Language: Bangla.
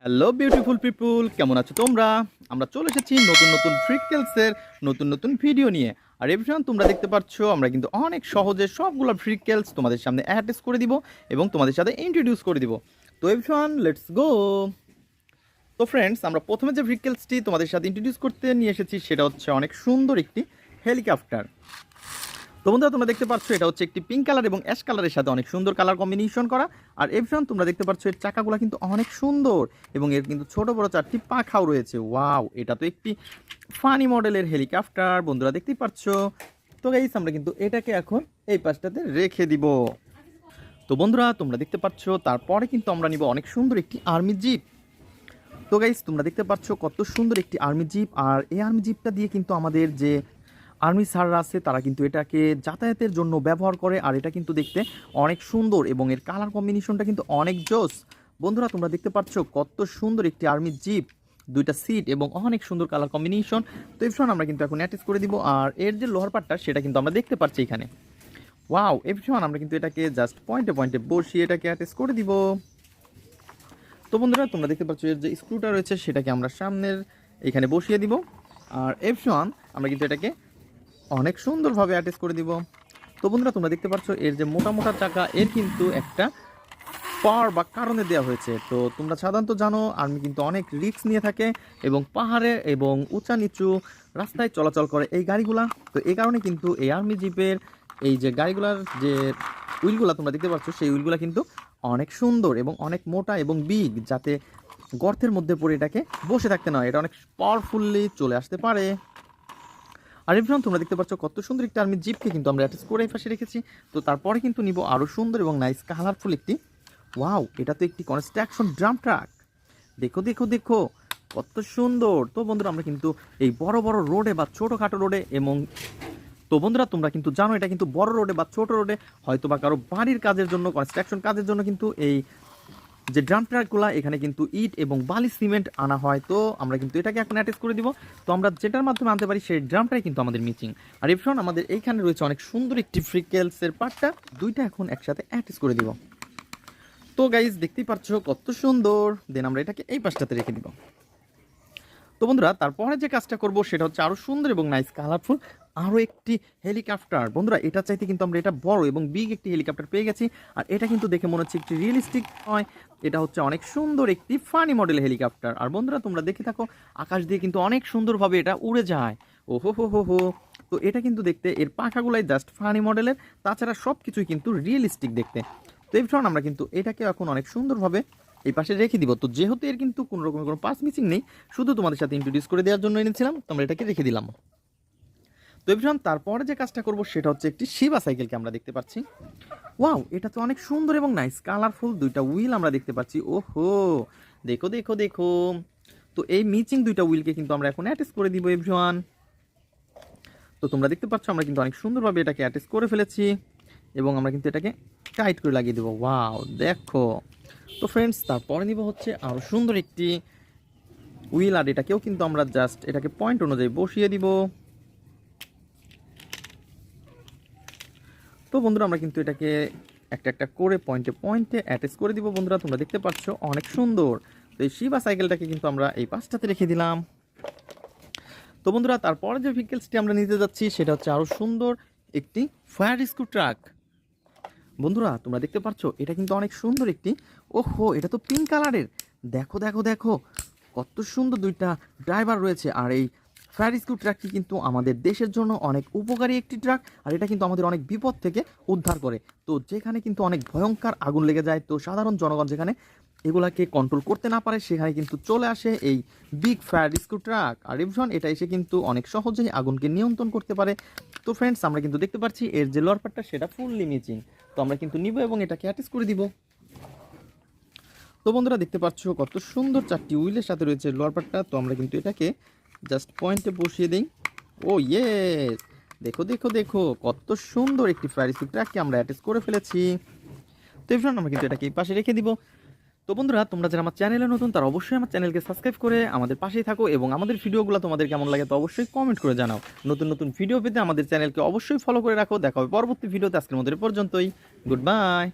হ্যালো বিউটিফুল পিপুল, কেমন আছো তোমরা? আমরা চলে এসেছি নতুন নতুন ফ্রিকেলসের নতুন নতুন ভিডিও নিয়ে। আর এভরিওয়ান, তোমরা দেখতে পাচ্ছ আমরা কিন্তু অনেক সহজে সবগুলো ফ্রিকেলস তোমাদের সামনে অ্যাটাচ করে দিব এবং তোমাদের সাথে ইন্ট্রোডিউস করে দিব। তো এভরিওয়ান, লেটস গো। তো ফ্রেন্ডস, আমরা প্রথমে যে ফ্রিকেলসটি তোমাদের সাথে ইন্ট্রোডিউস করতে নিয়ে এসেছি সেটা হচ্ছে অনেক সুন্দর একটি হেলিকপ্টার। তো বন্ধুরা, তোমরা দেখতে পাচ্ছ এটা হচ্ছে একটি পিঙ্ক কালার এবং অ্যাশ কালারের সাথে অনেক সুন্দর কালার কম্বিনেশন করা। আর এভরিওয়ান, তোমরা দেখতে পাচ্ছ এর চাকাগুলো কিন্তু অনেক সুন্দর এবং এর কিন্তু ছোট বড় চারটি পাখাও রয়েছে। ওয়াও, এটা তো একটি ফানি মডেলের হেলিকপ্টার, বন্ধুরা দেখতেই পাচ্ছ। তো গাইস, আমরা কিন্তু এটাকে এখন এই পাশটাতে রেখে দিব। তো বন্ধুরা, তোমরা দেখতে পাচ্ছ তারপরে কিন্তু আমরা নিব অনেক সুন্দর একটি আর্মি জিপ। তো গাইস, তোমরা দেখতে পাচ্ছ কত সুন্দর একটি আর্মি জিপ। আর এই আর্মি জিপটা দিয়ে কিন্তু আমাদের যে আর্মি স্যাররা আছে তারা কিন্তু এটাকে যাতায়াতের জন্য ব্যবহার করে। আর এটা কিন্তু দেখতে অনেক সুন্দর এবং এর কালার কম্বিনেশনটা কিন্তু অনেক জোস। বন্ধুরা, তোমরা দেখতে পাচ্ছ কত সুন্দর একটি আর্মি জিপ, দুইটা সিট এবং অনেক সুন্দর কালার কম্বিনেশন। তো এভরিওয়ান, আমরা কিন্তু এখন অ্যাটাচ করে দিব। আর এর যে লোহার পার্টটা সেটা কিন্তু আমরা দেখতে পাচ্ছি এখানে। ওয়াও এভরিওয়ান, আমরা কিন্তু এটাকে জাস্ট পয়েন্টে পয়েন্টে বসিয়ে এটাকে অ্যাটাচ করে দিব। তো বন্ধুরা, তোমরা দেখতে পাচ্ছ এর যে স্ক্রুটা রয়েছে সেটাকে আমরা সামনের এখানে বসিয়ে দিব। আর এভরিওয়ান, আমরা কিন্তু এটাকে অনেক সুন্দরভাবে অ্যাটাচ করে দিব। তো বন্ধুরা, তোমরা দেখতে পাচ্ছ এর যে মোটা মোটা চাকা, এর কিন্তু একটা পাওয়ার বা কারণে দেওয়া হয়েছে। তো তোমরা সাধারণত জানো আর্মি কিন্তু অনেক রিস্ক নিয়ে থাকে এবং পাহাড়ে এবং উঁচা নিচু রাস্তায় চলাচল করে এই গাড়িগুলা। তো এই কারণে কিন্তু এই আর্মি জিপের এই যে গাড়িগুলার যে হুইলগুলা তোমরা দেখতে পাচ্ছ সেই হুইলগুলা কিন্তু অনেক সুন্দর এবং অনেক মোটা এবং বিগ, যাতে গর্তের মধ্যে পড়ে এটাকে বসে থাকতে নয়, এটা অনেক পাওয়ারফুলি চলে আসতে পারে। আর এভরিওয়ান, তোমরা দেখতে পাচ্ছ কত সুন্দর একটা আর্মি জিপকে কিন্তু আমরা অ্যাটাচ করে এই পাশে রেখেছি। তো তারপরে কিন্তু নিব আরও সুন্দর এবং নাইস কালারফুল একটি, ওয়াও এটা তো একটি কনস্ট্রাকশন ড্রাম ট্রাক। দেখো দেখো দেখো কত সুন্দর। তো বন্ধুরা, আমরা কিন্তু এই বড় বড় রোডে বা ছোটোখাটো রোডে এবং তো বন্ধুরা, তোমরা কিন্তু জানো এটা কিন্তু বড় রোডে বা ছোট রোডে হয়তো বা কারো বাড়ির কাজের জন্য, কনস্ট্রাকশন কাজের জন্য কিন্তু এই যে ড্রাম ট্রাকগুলো এখানে কিন্তু ইট এবং বালি সিমেন্ট আনা হয়। তো আমরা কিন্তু এটাকে এখন অ্যাটাচ করে দিব। তো আমরা যেটার মাধ্যমে আনতে পারি সেই ড্রামটাই কিন্তু আমাদের মিচিং। আর এরপর আমাদের এইখানে রয়েছে অনেক সুন্দর একটি ফ্রিকেলসের পার্টটা, দুইটা এখন একসাথে অ্যাটাচ করে দিব। তো গাইজ, দেখতেই পাচ্ছ কত সুন্দর। দেন আমরা এটাকে এই পাশটাতে রেখে দিব। তো বন্ধুরা, তারপরে যে কাজটা করব সেটা হচ্ছে আরও সুন্দর এবং নাইস কালারফুল আরও একটি হেলিকপ্টার। বন্ধুরা, এটা চাইতে কিন্তু আমরা এটা বড় এবং বিগ একটি হেলিকপ্টার পেয়ে গেছি। আর এটা কিন্তু দেখে মনে হচ্ছে একটি রিয়েলিস্টিক নয়, এটা হচ্ছে অনেক সুন্দর একটি ফানি মডেল হেলিকপ্টার। আর বন্ধুরা, তোমরা দেখে থাকো আকাশ দিয়ে কিন্তু অনেক সুন্দরভাবে এটা উড়ে যায়। ও হো হো হো হো। তো এটা কিন্তু দেখতে এর পাখাগুলাই জাস্ট ফানি মডেলের, তাছাড়া সব কিছুই কিন্তু রিয়েলিস্টিক দেখতে। তো এই আমরা কিন্তু এটাকে এখন অনেক সুন্দরভাবে এই পাশে রেখে দিব। তো যেহেতু এর কিন্তু কোনো রকমের কোনো পাস মিসিং নেই, শুধু তোমাদের সাথে ইন্ট্রোডিউস করে দেওয়ার জন্য এনেছিলাম, তো আমরা এটাকে রেখে দিলাম। তো এভরিওয়ান, তারপরে যে কাজটা করব সেটা হচ্ছে একটি শিবা সাইকেলকে আমরা দেখতে পাচ্ছি। ওয়াও, এটা তো অনেক সুন্দর এবং নাইস কালারফুল, দুইটা হুইল আমরা দেখতে পাচ্ছি। ওহো, দেখো দেখো দেখো। তো এই মিচিং দুইটা হুইলকে কিন্তু আমরা এখন অ্যাটাচ করে দিব এভরিওয়ান। তো তোমরা দেখতে পাচ্ছ আমরা কিন্তু অনেক সুন্দরভাবে এটাকে অ্যাটাচ করে ফেলেছি এবং আমরা কিন্তু এটাকে টাইট করে লাগিয়ে দেবো। ওয়াও দেখো। তো ফ্রেন্ডস, তারপরে নিব হচ্ছে আরও সুন্দর একটি হুইল। আর এটাকেও কিন্তু আমরা জাস্ট এটাকে পয়েন্ট অনুযায়ী বসিয়ে দিব। তো বন্ধুরা, আমরা কিন্তু এটাকে একটা একটা করে পয়েন্টে পয়েন্টে অ্যাটাচ করে দিব। বন্ধুরা, তোমরা দেখতে পাচ্ছ অনেক সুন্দর। তো এই শিবা সাইকেলটাকে কিন্তু আমরা এই পাশটাতে রেখে দিলাম। তো বন্ধুরা, তারপরে যে ভেহিকেলসটি আমরা নিতে যাচ্ছি সেটা হচ্ছে আরও সুন্দর একটি ফায়ার রেস্কিউ ট্রাক। বন্ধুরা, তোমরা দেখতে পাচ্ছ এটা কিন্তু অনেক সুন্দর একটি, ওহো এটা তো পিঙ্ক কালারের। দেখো দেখো দেখো কত সুন্দর দুইটা ড্রাইভার রয়েছে। আর এই ফায়ার রেস্কিউ ট্রাকটি কিন্তু আমাদের দেশের জন্য অনেক উপকারী একটি ট্রাক। আর এটা কিন্তু আমাদের অনেক বিপদ থেকে উদ্ধার করে। তো যেখানে কিন্তু অনেক ভয়ঙ্কর আগুন লেগে যায়, তো সাধারণ জনগণ যেখানে এগুলাকে কন্ট্রোল করতে না পারে সেখানে কিন্তু চলে আসে এই বিগ ফায়ার রেস্কিউ ট্রাক। আর রিভজন এটা এসে কিন্তু অনেক সহজেই আগুনকে নিয়ন্ত্রণ করতে পারে। তো ফ্রেন্ডস, আমরা কিন্তু দেখতে পাচ্ছি এর যে লোয়ার পার্টটা সেটা ফুললি মিচিং। তো আমরা কিন্তু নিব এবং এটাকে অ্যাটাচ করে দিব। তো বন্ধুরা, দেখতে পাচ্ছ কত সুন্দর চারটি হুইলের সাথে রয়েছে লোয়ার পার্টটা। তো আমরা কিন্তু এটাকে জাস্ট পয়েন্টে বসিয়ে দিই। ও ইয়েস, দেখো দেখো দেখো কত সুন্দর একটি ফায়ার রেস্কিউ ট্রাককে আমরা অ্যাটাচ করে ফেলেছি। তো এবার আমরা কিন্তু এটাকে এই পাশে রেখে দিব। তো বন্ধুরা, তোমরা যারা আমার চ্যানেলে নতুন তারা অবশ্যই আমার চ্যানেলকে সাবস্ক্রাইব করে আমাদের পাশেই থাকো এবং আমাদের ভিডিওগুলো তোমাদের কেমন লাগে তো অবশ্যই কমেন্ট করে জানাও। নতুন নতুন ভিডিও পেতে আমাদের চ্যানেলকে অবশ্যই ফলো করে রাখো। দেখা হবে পরবর্তী ভিডিওতে। আজকের মধ্যে পর্যন্তই, গুড বাই।